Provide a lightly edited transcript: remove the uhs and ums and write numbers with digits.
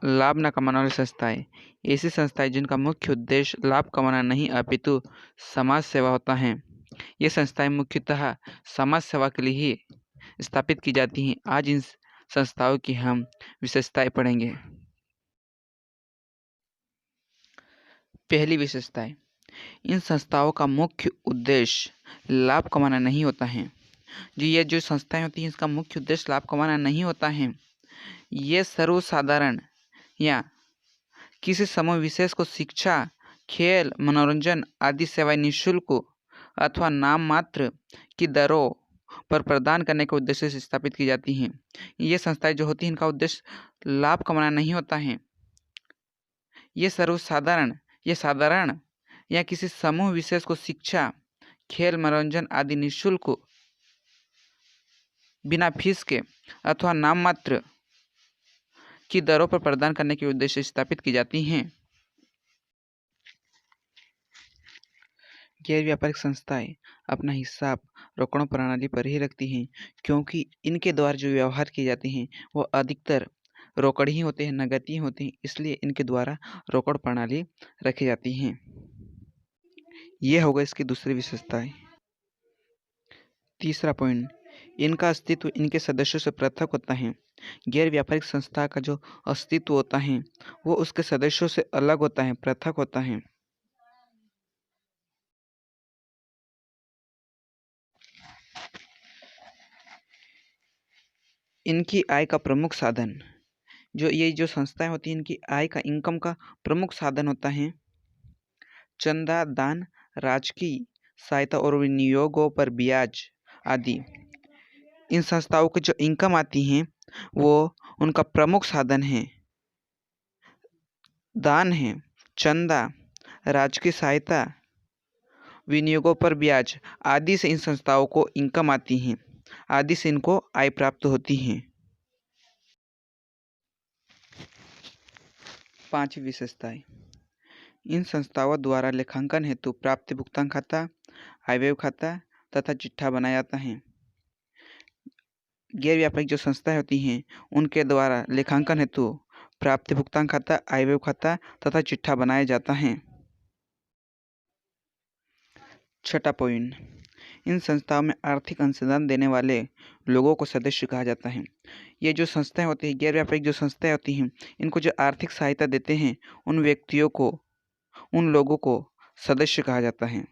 लाभ न कमाने वाली संस्थाएं ऐसी संस्थाएं जिनका मुख्य उद्देश्य लाभ कमाना नहीं अपितु समाज सेवा होता है। ये संस्थाएं मुख्यतः समाज सेवा के लिए ही स्थापित की जाती हैं। आज इन संस्थाओं की हम विशेषताएं पढ़ेंगे। पहली विशेषताएं, इन संस्थाओं का मुख्य उद्देश्य लाभ कमाना नहीं होता है। ये जो संस्थाएं होती हैं इसका मुख्य उद्देश्य लाभ कमाना नहीं होता है। ये सर्वसाधारण या किसी समूह विशेष को शिक्षा, खेल, मनोरंजन आदि सेवाएं निःशुल्क अथवा नाम मात्र की दरों पर प्रदान करने के उद्देश्य से स्थापित की जाती हैं। ये संस्थाएं जो होती हैं इनका उद्देश्य लाभ कमाना नहीं होता है। ये साधारण या किसी समूह विशेष को शिक्षा, खेल, मनोरंजन आदि निःशुल्क बिना फीस के अथवा नाम मात्र की दरों पर प्रदान करने के उद्देश्य से स्थापित की जाती हैं। गैर व्यापारिक संस्थाएं अपना हिसाब रोकड़ प्रणाली पर ही रखती हैं, क्योंकि इनके द्वारा जो व्यवहार किए जाते हैं वो अधिकतर रोकड़ ही होते हैं, नगद ही होते हैं, इसलिए इनके द्वारा रोकड़ प्रणाली रखी जाती हैं। ये होगा इसकी दूसरी विशेषताएं। तीसरा पॉइंट, इनका अस्तित्व इनके सदस्यों से पृथक होता है। गैर व्यापारिक संस्था का जो अस्तित्व होता है वो उसके सदस्यों से अलग होता है, पृथक होता है। इनकी आय का प्रमुख साधन, ये जो संस्थाएं होती हैं इनकी आय का, इनकम का प्रमुख साधन होता है चंदा, दान, राजकीय सहायता और विनियोगों पर ब्याज आदि। इन संस्थाओं की जो इनकम आती हैं वो उनका प्रमुख साधन है। दान है, चंदा, राजकीय सहायता, विनियोगों पर ब्याज आदि से इन संस्थाओं को इनकम आती हैं, आदि से इनको आय प्राप्त होती हैं। पांचवी विशेषताएं, इन संस्थाओं द्वारा लेखांकन हेतु प्राप्ति भुगतान खाता, आयव्यय खाता तथा चिट्ठा बनाया जाता है। गैर व्यापारिक जो संस्थाएं होती हैं उनके द्वारा लेखांकन हेतु प्राप्ति भुगतान खाता, आयव्यय खाता तथा चिट्ठा बनाया जाता है। छठा पॉइंट, इन संस्थाओं में आर्थिक अंशदान देने वाले लोगों को सदस्य कहा जाता है। ये जो संस्थाएं होती हैं, गैर व्यापारिक जो संस्थाएं होती हैं, इनको जो आर्थिक सहायता देते हैं उन व्यक्तियों को, उन लोगों को सदस्य कहा जाता है।